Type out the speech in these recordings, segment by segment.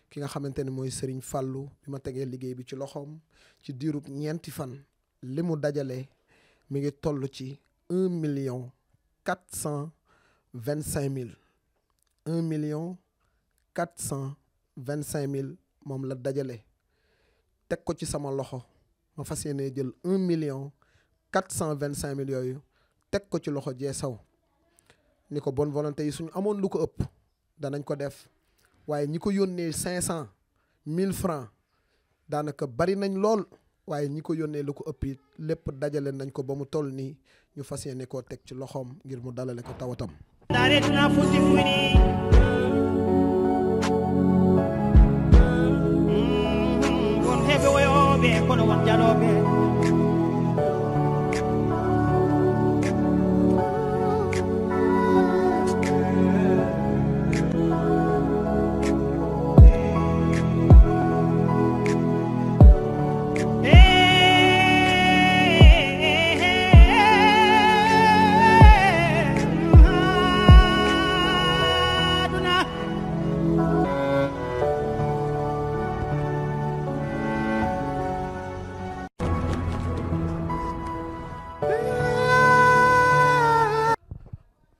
ki nga xamante ne mooy Serigne Fallou bi ma tegee liggéey bi ci loxoom ci diirub ñeenti fan li mu dajale mi ngi toll ci 1,425,000 1,425,000 moom la dajale teg ko ci sama loxo ma fas yéene jël 1,425,000 yooyu teg ko ci loxo Jeesaw ni ko bonne volonté yi suñu amoon lu ko ëpp danañ ko def waaye ñi ko yónnee 500,000 francs daanaka bari nañ lool waaye ñi ko yónnee lu ko ëpp it lépp dajale nañ ko ba mu toll nii ñu fas yéene koo teg ci loxoom ngir mu dalale ko tawatam.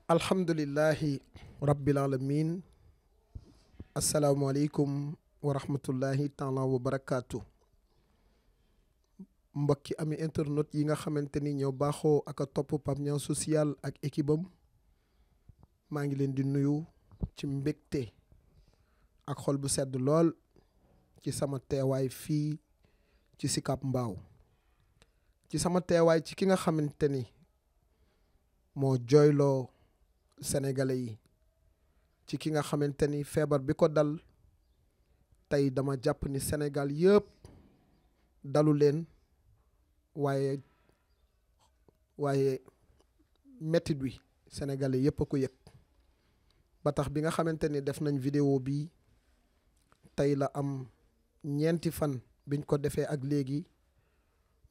alhamdulillahi rabbil alamin asalaamualeykum wa rahmatullahi taala wa barakaatu. mbokki ami internet yi nga xamante ni ñoo baaxoo ak a topp Pape Niang social ak équipe am maa ngi leen di nuyu ci mbégte ak xol bu sedd lool ci sama teewaay fii ci Sicap Mbao ci sama teewaay ci ki nga xamante ni moo jooyloo sénégalais yi ci ki nga xamante ni feebar bi ko dal tey dama jàpp ni Sénégal yëpp dalu leen waaye mettit wi sénégalais yëpp a ko yëg ba tax bi nga xamante ni def nañ vidéo bi tey la am ñeenti fan biñ ko defee ak léegi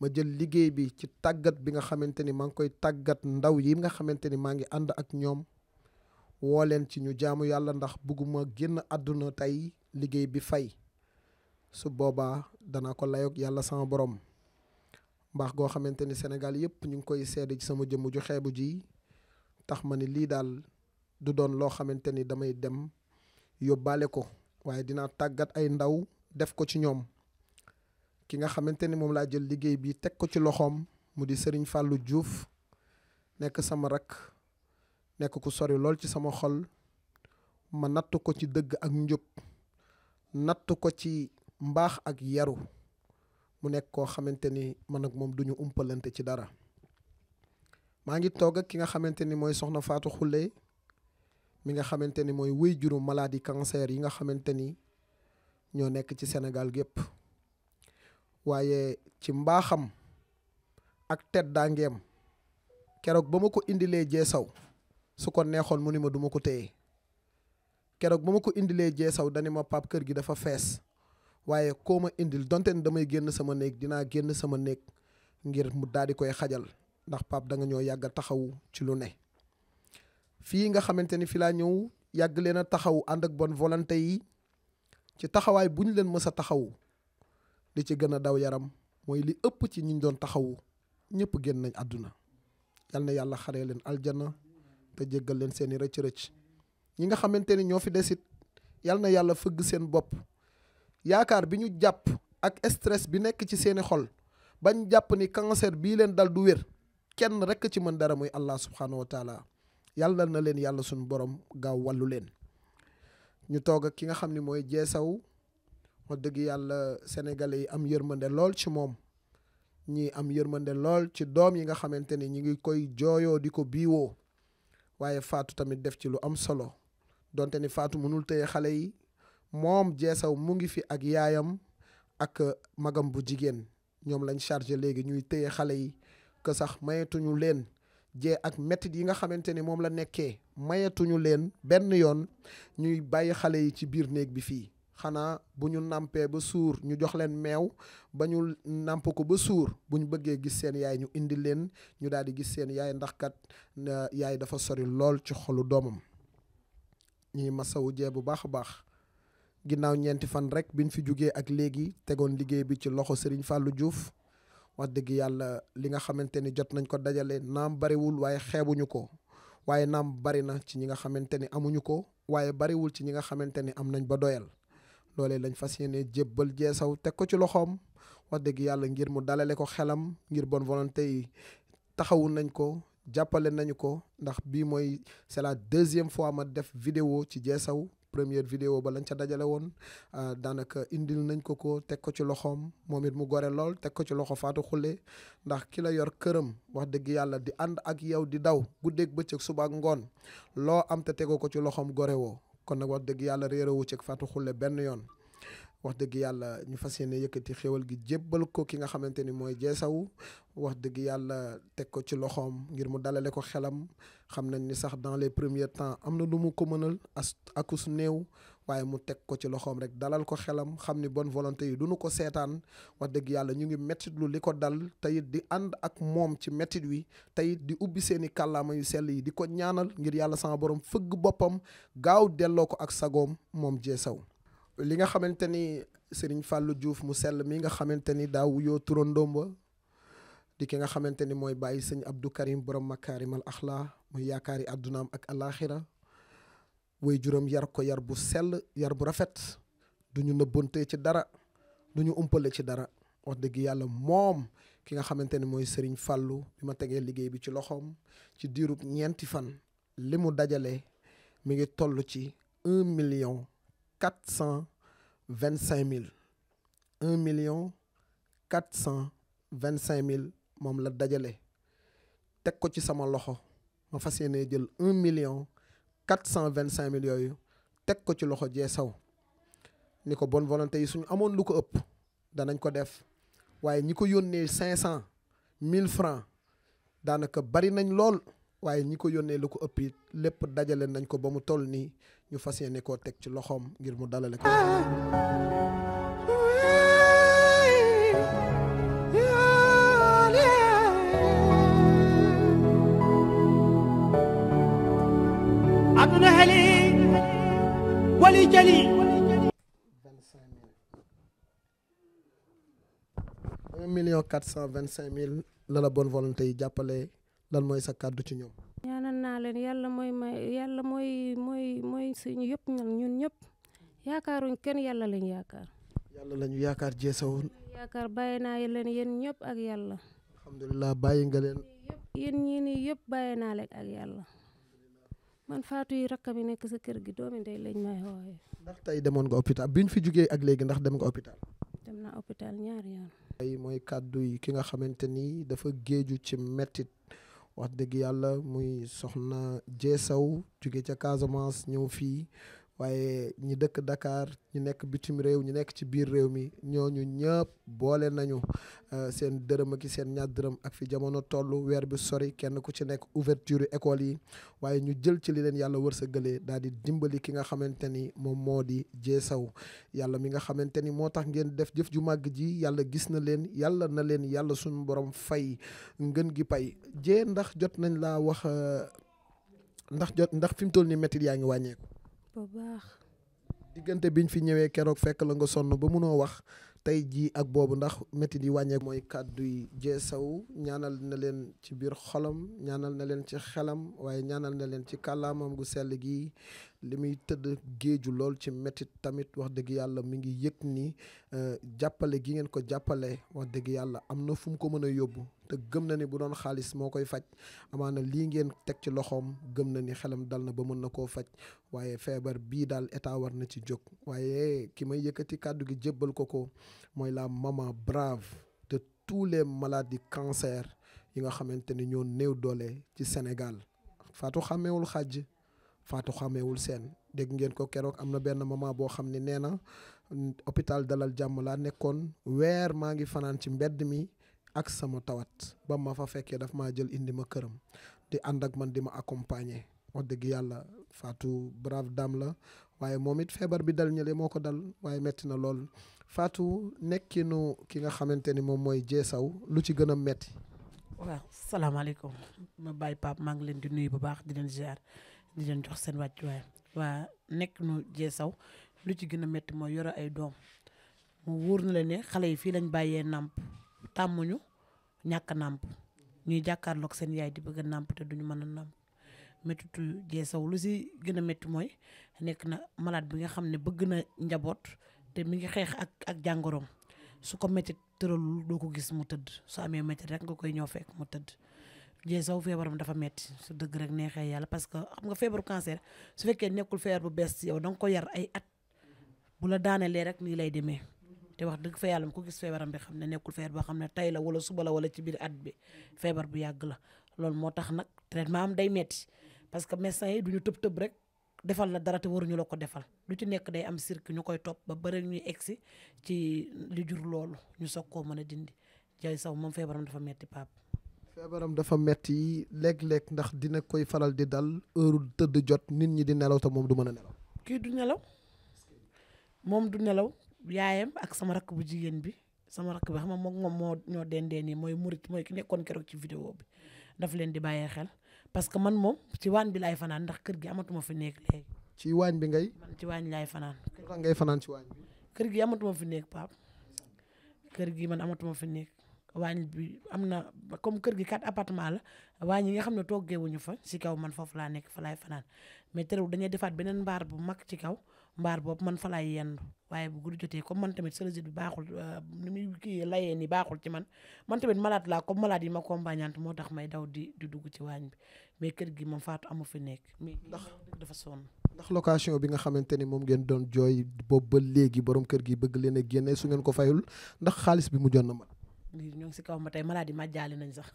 ma jël liggéey bi ci tàggat bi nga xamante ni maa ngi koy tàggat ndaw yi nga xamante ni maa ngi ànd ak ñoom woo leen ci ñu jaamu yàlla ndax bugguma génn àdduna tey liggéey bi fay su boobaa danaa ko layoog yàlla sama borom mbaax goo xamante ni Sénégal yëpp ñu ngi koy seede ci sama jëmm ju xeebu ji tax ma ni lii daal du doon loo xamante ni damay dem yóbbaale ko waaye dinaa tàggat ay ndaw def ko ci ñoom ki nga xamante ni moom laa jël liggéey bi teg ko ci loxoom mu di Serigne Fallou Diouf nekk sama rakk nekk ku sori lool ci sama xol ma natt ko ci dëgg ak njub natt ko ci mbaax ak yaru mu nekk koo xamante ni man ak moom duñu umpalante ci dara maa ngi toog ak ki nga xamante ni mooy soxna Fatou Khoule mi nga xamante ni mooy wéy juru maladie cancer yi nga xamante ni ñoo nekk ci Sénégal gépp waaye ci mbaaxam ak teddaangeem keroog ba ma ko indilee Jeesaw su ko neexoon mu ni ma duma ko téye keroog ba ma ko indilee Jeesaw dani ma pap kër gi dafa fees waaye koo ma indil donte ne damay génn sama néeg dinaa génn sama néeg ngir mu daal di koy xajal ndax pap da nga ñoo yàgg a taxawu ci lu ne fii nga xamante ni fi laa ñëw yàgg leen a taxaw ànd ak bonne volonté yi ci taxawaay bu ñu leen mës a taxawu li ci gën a daw yaram mooy li ëpp ci ñi doon taxawu ñëpp génn nañ àdduna yal na yàlla xaree leen aljana te jéggal leen seeni rëcc-rëcc ñi nga xamante ni ñoo fi desit yal na yàlla fëgg seen bopp yaakaar bi ñu jàpp ak stress bi nekk ci seeni xol bañ jàpp ni cancer bii leen dal du wér kenn rekk ci mën dara muy Allah subhanahu wa taala yàlla na leen yàlla suñu borom gaaw wàllu leen ñu toog ak ki nga xam ni mooy Jeesaw wax dëgg yàlla sénégalais yi am yërmande lool ci moom ñii am yërmande lool ci doom yi nga xamante ni ñi ngi koy jooyoo di ko biiwoo waaye Fatou tamit def ci lu am solo donte ni Fatou mënul téye xale yi moom Jeesaw mu ngi fi ak yaayam ak magam bu jigéen ñoom lañ chargé léegi ñuy téye xale yi que sax mayetuñu leen jee ak métit yi nga xamante ni moom la nekkee mayetuñu leen benn yoon ñuy bàyyi xale yi ci biir néeg bi fii xanaa bu ñu nàmpee ba suur ñu jox leen meew ba ñu nàmp ko ba suur bu ñu bëggee gis seen yaay ñu indi leen ñu daal di gis seen yaay ndax kat yaay dafa sori lool ci xolu doomam ñuy masawu jee bu baax a baax ginnaaw ñeenti fan rek biñ fi jugee ak léegi tegoon liggéey bi ci loxo Serigne Fallou Diouf wax dëgg yàlla li nga xamante ni jot nañ ko dajale naam bariwul waaye xeebuñu ko waaye naam bari na ci ñi nga xamante ni amuñu ko waaye bariwul ci ñi nga xamante ni am nañ ba doyal loolee lañ fas yéene jébbal Jeesaw teg ko ci loxoom wax dëgg yàlla ngir mu dalale ko xelam ngir bonne volonté yi taxawu nañ ko jàppale nañu ko ndax bii mooy c'est la deuxième fois ma def vidéo ci Jeesaw première vidéo ba lañ ca dajale woon daanaka indil nañ ko teg ko ci loxoom moom it mu gore lool teg ko ci loxo Fatou Khoule ndax ki la yor këram wax dëgg yàlla di ànd ak yow di daw guddeeg bëccëg suba ak ngoon loo am te tegoo ko ci loxoom gore woo kon nag wax dëgg yàlla réerewu ci Fatou Khoule benn yoon wax dëgg yàlla ñu fas yéene yëkkati xéwal gi jébbal ko ki nga xamante ni mooy Jeesaw wax dëgg yàlla teg ko ci loxoom ngir mu dalale ko xelam xam nañ ni sax dans les premiers temps am na lu mu ko mënal akus néew waaye mu teg ko ci loxoom rek dalal ko xelam xam ni bonne volonté yi duñu ko seetaan wax dëgg yàlla ñu ngi mettitlu li ko dal teyit di ànd ak moom ci mettit wi teyit di ubbi seeni kàllaama yu sell yi di ko ñaanal ngir yàlla sama borom fëgg boppam gaaw delloo ko ak sagoom moom Jeesaw li nga xamante ni Serigne Fallou Diouf mu sell mi nga xamante ni daa wuyoo turandoom ba di ki nga xamante ni mooy bàyyi sëñ Abdou Karim borom makaarimal axlaa muy yaakaari àddunaam ak alaaxira way juróom yar ko yar bu sell yar bu rafet du ñu nëbbante ci dara du ñu umpale ci dara wax dëgg yàlla moom ki nga xamante ni mooy Serigne Fallou bi ma tegee liggéey bi ci loxoom ci diirub ñeenti fan li mu dajale mi ngi toll ci 1,425,000 1,425,000 moom la dajale teg ko ci sama loxo ma fas yéene jël 1,425,000 yooyu teg ko ci loxo Jeesaw ni ko bonne volonté yi suñu amoon lu ko ëpp danañ ko def waaye ñi ko yónnee 500,000 francs daanaka bari nañ lool waaye ñi ko yónnee lu ko ëpp it lépp dajale nañ ko ba mu toll nii ñu fas yéene koo teg ci loxoom ngir mu dalale ko. aduna heli wali jali 1,425,000 la la bonne volonté yi jàppale lan mooy sa kàddu ci ñoom. ñaanal naa leen yàlla mooy suñu yëpp ñun ñëpp yaakaaruñ kenn yàlla lañ yaakaar. yàlla lañu yaakaar Jeesaw. yaakaar bàyyi naa leen yéen ñëpp ak yàlla. alhamdulilah bàyyi nga leen. yéen ñii nii yëpp bàyyi naa leen ak yàlla. man Fatou yi rakkam yi nekk sa kër gi doomi ndey lañ may xooxee. ndax tey demoon nga hôpital biñ fi jugee ak léegi ndax dem nga hôpital. dem naa hôpital ñaari yoon. tey mooy kàddu yi ki nga xamante ni dafa géeju ci mettit wax dëgg yàlla muy soxna Jeesaw jóge ca Casamance ñëw fii waaye ñi dëkk Dakar ñi nekk bitim réew ñi nekk ci biir réew mi ñooñu ñëpp boole nañu seen dërëm ak seen ñaar dërëm ak fi jamono toll weer bi sori kenn ku ci nekk ouverture école yi waaye ñu jël ci li leen yàlla wërsëgalee daal di dimbali ki nga xamante ni moom moo di Jeesaw yàlla mi nga xamante ni moo tax ngeen def jëf ju màgg ji yàlla gis na leen yàlla na leen yàlla suñu borom fay ngën gi pay jee ndax jot nañ laa wax ndax fi mu toll ni métti yaa ngi wàññeeku. bu baax. diggante biñ fi ñëwee keroog fekk la nga sonn ba munoo wax tey jii ak boobu ndax métti yi wàññeeku. mooy kàddu yi Jeesaw ñaanal na leen ci biir xolam ñaanal na leen ci xelam waaye ñaanal na leen ci kàllaamam gu sell gi li muy tëdd géeju lool ci métit tamit wax dëgg yàlla mi ngi yëg ni jàppale gi ngeen ko jàppale wax dëgg yàlla am na fu mu ko mën a yóbbu te gëm na ni bu doon xaalis moo koy faj amaana lii ngeen teg ci loxoom gëm na ni xelam dal na ba mën na koo faj waaye feebar bii daal état war na ci jóg waaye ki may yëkkati kàddu gi jébbal ko mooy la maman brave de tous les maladies cancer yi nga xamante ni ñoo néew doole ci Sénégal Fatou xàmmeewul xàjj Fatou xàmmeewul seen dégg ngeen ko keroog am na benn maman boo xam ne nee na hôpital Dalal Jàmm laa nekkoon weer maa ngi fanaan ci mbedd mi ak sama tawat ba ma fa fekkee daf maa jël indi ma këram di ànd ak man di ma accompagner wax dëgg yàlla Fatou brave dame la waaye moom it feebar bi dal ñële moo ko dal waaye metti na lool Fatou nekkinu ki nga xamante ni moom mooy Jeesaw lu ci gën a metti. waaw salaamaaleykum ma bàyyi Pape maa ngi leen di nuyu bu baax di leen ziar di leen jox seen wàccuwaay. waa nekk nu jee saw lu ci gën a métti mooy yore ay doom mu wóor na leen ne xale yi fii lañ bàyyee nàmp tàmmuñu ñàkk nàmp ñuy jàkkaarloog seen yaay di bëgg a nàmp te duñu mën a nàmp méttitu jee saw lu si gën a métti mooy nekk na malade bi nga xam ne bëgg na njaboot te mi ngi xeex ak jàngoroom su ko métti tëralul doo ko gis mu tëdd su amee métti rek nga koy ñëw fekk mu tëdd jee saw feebaram dafa metti su dëgg rek neexee yàlla parce que xam nga feebaru cancer su fekkee nekkul feebar bu bees yow da nga ko yar ay at bu la daanelee rek nii lay demee te wax dëgg fa yàlla mu ko gis feebaram bi xam ne nekkul feebar boo xam ne tey la wala suba la wala ci biir at bi feebar bu yàgg la loolu moo tax nag traitement am day metti parce que médecins yi duñu tëb rek defal la dara te waruñu la ko defal lu ci nekk day am circuit ñu koy topp ba bëri ñuy egsi ci li jur loolu ñu soog koo mën a dindi jee saw moom feebaram dafa metti Pape. feebaram dafa metti léeg-léeg ndax dina koy faral di dal heure tëdd jot nit ñi di nelaw te moom du mën a nelaw. kii du nelaw moom du nelaw yaayam ak sama rakk bu jigéen bi sama rakk bi xam nga moom moo ñoo dendee nii mooy murit mooy ki nekkoon keroog ci vidéo bi daf leen di bàyyee xel parce que man moom ci waañ bi laay fanaan ndax kër gi amatuma fi nekk léegi. ci waañ bi ngay. man ci waañ laay fanaan. tax ngay fanaan ci waañ bi. kër gi amatuma fi nekk Pape kër gi man amatuma fi nekk waañ bi am na comme kër gi 4 appartement la waañ yi nga xam ne toggeewuñu fa ci kaw man foofu laa nekk fa laay fanaan mais terewul dañuy defaat beneen mbaar bu mag ci kaw mbaar boobu man fa laay yendu waaye bu guddi jotee comme man tamit cellule bi baaxul ni muy kii layee ni baaxul ci man tamit malade laa comme malade yi ma accompagnante moo tax may daw di dugg ci waañ bi mais kër gi moom faatu amu fi nekk mais ndax dafa sonn. ndax location bi nga xamante ni moom ngeen doon jooy boobu ba léegi borom kër gi bëgg leen a génne su ngeen ko fayul ndax xaalis bi mujjoon na mat. ñoo ngi si kaw ma tey malade yi màjjaali nañ sax.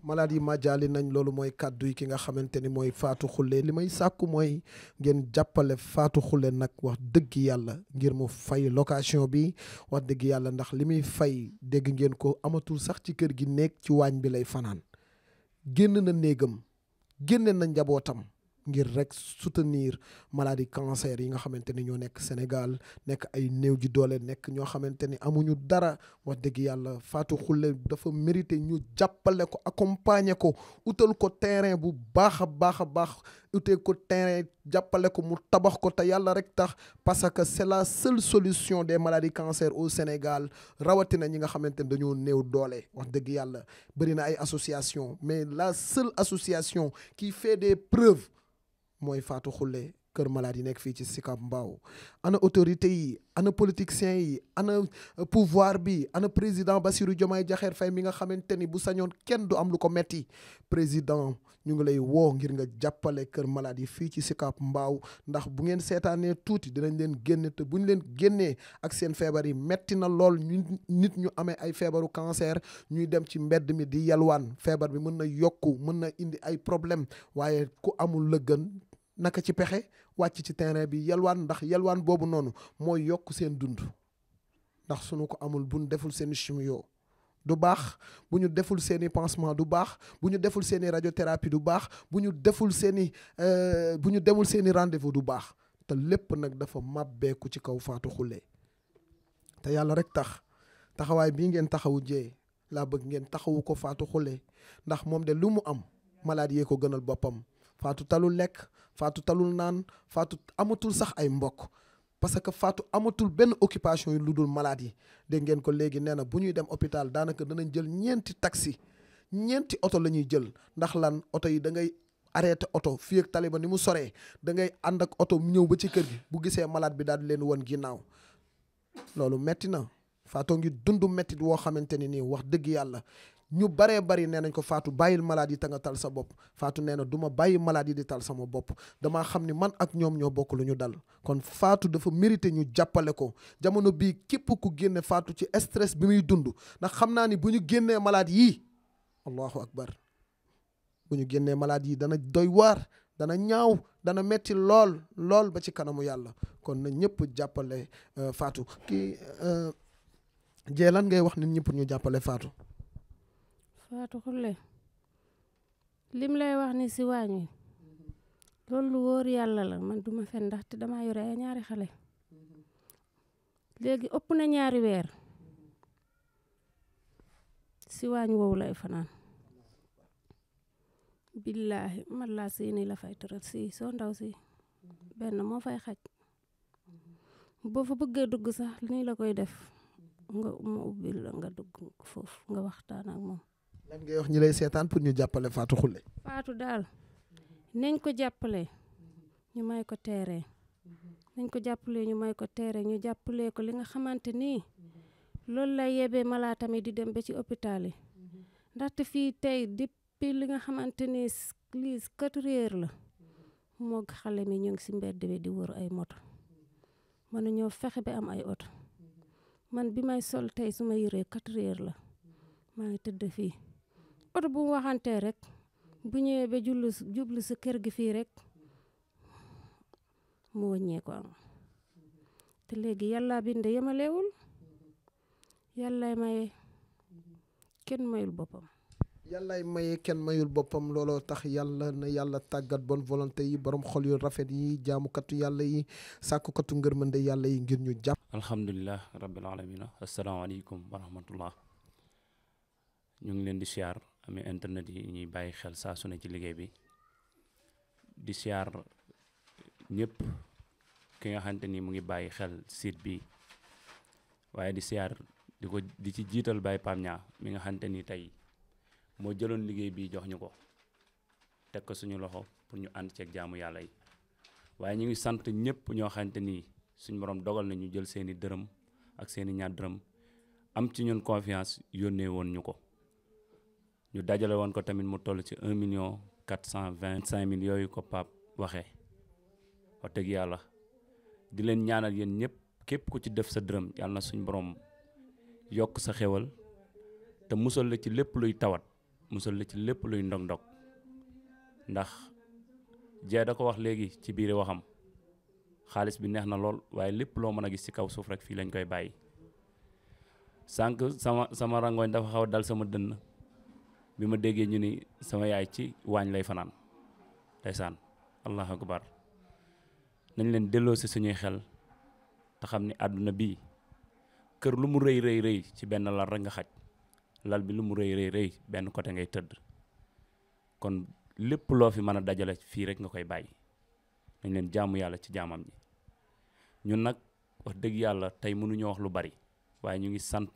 malade yi màjjaali nañ loolu mooy kàddu yi ki nga xamante ni mooy Fatou Khoule li may sàkku mooy ngeen jàppale Fatou Khoule nag wax dëgg yàlla ngir mu fay location bi wax dëgg yàlla ndax li muy fay dégg ngeen ko amatul sax ci kër gi nekk ci waañ bi lay fanaan génn na néegam génne na njabootam ngir rek soutenir maladie cancer yi nga xamante ni ñoo nekk Sénégal nekk ay néew ji doole nekk ñoo xamante ni amuñu dara wax dëgg yàlla Fatou Khoule dafa mérité ñu jàppale ko accompagner ko utal ko terrain bu baax a baax utal ko terrain jàppale ko mu tabax ko te yàlla rek tax parce que c'est la seule solution des maladies cancer au Sénégal rawatina ñi nga xamante ni dañoo néew doole wax dëgg yàlla bëri na ay association mais la seule association qui fait des preuves mooy Fatou Khoule kër malade yi nekk fii ci Sicap Mbao ana autorité yi ana politiciens yi ana pouvoir bi ana président Bassirou Diomaye Diakhar Faye mi nga xamante ni bu sañoon kenn du am lu ko metti président ñu ngi lay woo ngir nga jàppale kër malade yi fii ci Sicap Mbao ndax bu ngeen seetaanee tuuti dinañ leen génne te bu ñu leen génnee ak seen feebar yi metti na lool nit ñu amee ay feebaru cancer ñuy dem ci mbedd mi di yalwaan feebar bi mën na yokku mën na indi ay problème waaye ku amul la gën naka ci pexe wàcc ci terrain bi yalwaan ndax yalwaan boobu noonu mooy yokk seen dund ndax suñu ko amul bu ñu deful seen chimio du baax bu ñu deful seen i pansement du baax bu ñu deful seen i radiothérapie du baax bu ñu deful seen i bu ñu demul seen i rendez-vous du baax te lépp nag dafa màbbeeku ci kaw Fatou Khoule te yàlla rek tax taxawaay bii ngeen taxawu jee laa bëgg ngeen taxawu ko Fatou Khoule ndax moom de lu mu am malade yee ko gënal boppam Fatou talul lekk Fatou talul naan Fatou amatul sax ay mbokk parce que Fatou amatul benn occupation yi lu dul malade yi dégg ngeen ko léegi nee na bu ñuy dem hôpital daanaka danañ jël ñeenti oto la ñuy jël ndax lan oto yi da ngay arrêté oto fii ak taliba ni mu soree da ngay ànd ak oto mu ñëw ba ci kër gi bu gisee malade bi daal di leen won ginnaaw loolu metti na Fatou ngi dund mettit woo xamante ni nii wax dëgg yàlla ñu baree bari nee nañ ko Fatou bàyyil malade yi te nga tal sa bopp Fatou nee na du ma bàyyi malade yi di tal sama bopp damaa xam ni man ak ñoom ñoo bokk lu ñu dal kon Fatou dafa mérité ñu jàppale ko jamono bii képp ku génne Fatou ci stress bi muy dund ndax xam naa ni bu ñu génnee malade yii allahu akbar bu ñu génnee malade yi dana doy waar dana ñaaw dana metti lool ba ci kanamu yàlla kon na ñëpp jàppale Fatou kii jee lan ngay wax nit ñi pour ñu jàppale Fatou. Fatou Khoule lim lay wax ni si waañ wi loolu lu wóor yàlla la man duma fen ndaxte damaa yore ay ñaari xale léegi ëpp na ñaari weer si waañ woowu lay fanaan billaahi man laa seeni la fay tëral si soo ndaw si benn moo fay xaj boo fa bëggee dugg sax nii la koy def nga mu ubbil la nga dugg foofu nga waxtaan ak moom. lan ngay wax ñi lay seetaan pour ñu jàppale Fatou Khoule. Fatou daal nañ ko jàppale ñu may ko teere nañ ko jàppale ñu may ko teere ñu jàppale ko li nga xamante nii loolu lay yebee malaata mi di dem ba ci hôpital yi ndaxte fii tey depuis li nga xamante ni lii 4 heures la moog xale mi ñu ngi si mbedd bi di wër ay moto mënuñoo fexe ba am ay oto man bi may sol tey su ma yëree 4 heures la maa ngi tëdd fii oto bu mu waxantee rek bu ñëwee ba jublu sa kër gi fii rek mu wàññee ko am te léegi yàlla binde yemalewul yàllaay maye kenn mayul boppam. yàllaay maye kenn mayul boppam looloo tax yàlla na yàlla tàggat bonne volonté yi borom xol yu rafet yi jaamukatu yàlla yi sàkkukatu ngërmande yàlla yi ngir ñu jàpp. alhamdulilah rabbil alamina asalaamaaleykum wa rahmatullah ñu ngi leen di siyaar amee internet yi ñuy bàyyi xel saa su ne ci liggéey bi di siyaar ñëpp ki nga xamante ni mu ngi bàyyi xel site bi waaye di siyaar di ci jiital Baye Pape Niang mi nga xamante ni tey moo jëloon liggéey bi jox ñu ko teg ko suñu loxo pour ñu ànd ceeg jaamu yàlla yi waaye ñu ngi sant ñëpp ñoo xamante ni suñu borom dogal na ñu jël seeni dërëm ak seeni ñaar dërëm am ci ñun confiance yónnee woon ñu ko ñu dajale woon ko tamit mu toll ci 1,425,000 yooyu ko Pape waxee wax dëgg yàlla di leen ñaanal yéen ñëpp képp ku ci def sa dërëm yàlla na suñu borom yokk sa xewal te musal la ci lépp luy tawat musal la ci lépp luy ndog-ndog ndax jee da ko wax léegi ci biir waxam xaalis bi neex na lool waaye lépp loo mën a gis ci kaw suuf rek fii lañ koy bàyyi sànq sama rangoñ dafa xaw a dal sama dënn bi ma déggee ñu ni sama yaay ci waañ lay fanaan ndeysaan allahu akbar nañ leen delloo si suñuy xel te xam ni àdduna bii kër lu mu rëy rëy rëy ci benn lal rek nga xaj lal bi lu mu rëy rëy rëy benn côté ngay tëdd kon lépp loo fi mën a dajale fii rek nga koy bàyyi nañ leen jaamu yàlla ci jaamam ji ñun nag wax dëgg yàlla tey mënuñoo wax lu bari waaye ñu ngi sant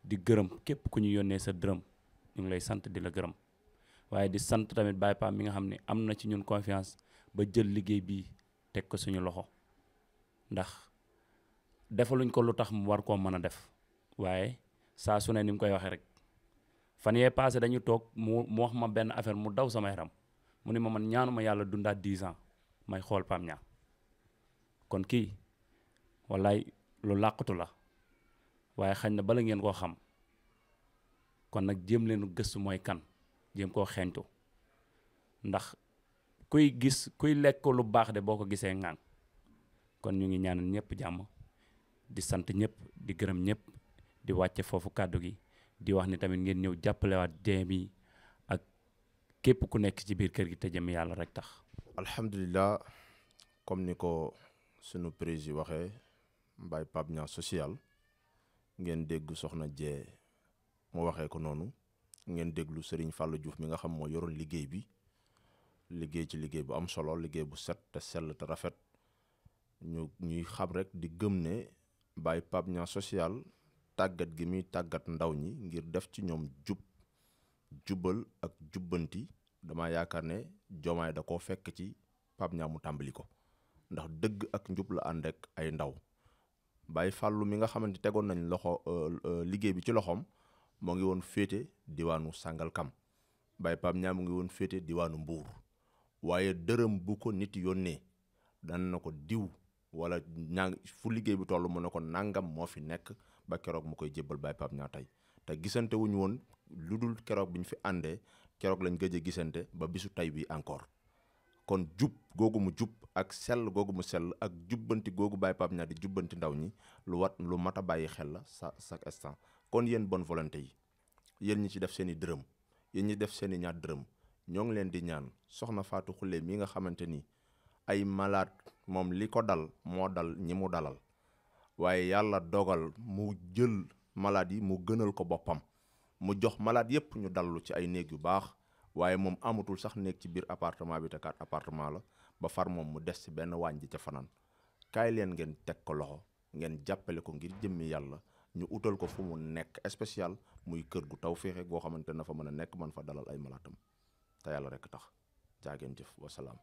di gërëm képp ku ñu yónnee sa dërëm ñu ngi lay sant di la gërëm waaye di sant tamit Baye Pape mi nga xam ne am na ci ñun confiance ba jël liggéey bii teg ko suñu loxo ndax defaluñ ko lu tax mu war koo mën a def waaye saa su ne ni mu koy waxee rek fan yee passé dañu toog mu wax ma benn affaire mu daw sama yaram mu ne ma man ñaanuma yàlla dundaat 10 ans may xool Pape Niang kon kii wallaay lu làqatu la waaye xañ na bala ngeen koo xam kon nag jéem leen gëstu mooy kan jéem koo xeeñtu ndax kuy lekk lu baax de boo ko gisee ŋaan kon ñu ngi ñaanal ñëpp jàmm di sant ñëpp di gërëm ñëpp di wàcce foofu kàddu gi di wax ni tamit ngeen ñëw jàppalewaat déem yi ak képp ku nekk ci biir kër gi te jëm yàlla rek tax. alhamdulilah comme ni ko sunu président waxee Baye Pape Niang social ngeen dégg soxna Jee mu waxee ko noonu ngeen déglu Serigne Fallou Diouf mi nga xam moo yoroon liggéey bi liggéey ci liggéey bu am solo liggéey bu set te sell te rafet ñuy xam rek di gëm ne Baye Pape Niang social tàggat gi muy tàggat ndaw ñi ngir def ci ñoom jubal ak jubbanti dama yaakaar ne Diomaye da koo fekk ci Pape Niang mu tàmbali ko ndax dëgg ak njub la ànd ak ay ndaw Baye Fallou mi nga xamante tegoon nañ loxo liggéey bi ci loxoom moo ngi woon féete diwaanu Sangalkam Baye Pape Niang mu ngi woon féete diwaanu Mbuur waaye dërëm bu ko nit yónnee daan na ko diw wala fu liggéey bi toll mu ne ko nangam moo fi nekk ba keroog mu koy jébbal Baye Pape Niang tey te gisante wuñu woon lu dul keroog bi ñu fi àndee keroog lañ gëj a gisante ba bisu tey bi encore kon jub googu mu jub ak sell googu mu sell ak jubbanti googu Baye Pape Niang di jubbanti ndaw ñi lu mat a bàyyi xel la chaque instant kon yéen bonne volonté yi yéen ñi ci def seen i dërëm yéen ñi def seen i ñaar dërëm ñoo ngi leen di ñaan soxna Fatou Khoule mi nga xamante ni ay malade moom li ko dal moo dal ñi mu dalal waaye yàlla dogal mu jël malade yi mu gënal ko boppam mu jox malade yépp ñu dallu ci ay néeg yu baax waaye moom amatul sax nekk ci biir appartement bi te 4 appartement la ba far moom mu des ci benn waañ ji ca fanaan kaay leen ngeen teg ko loxo ngeen jàppale ko ngir jëmmi yàlla ñu utal ko fu mu nekk spécial muy kër gu taw féexe goo xamante na fa mën a nekk man fa dalal ay malaatam te yàlla rek tax jaageen jëf wasalaam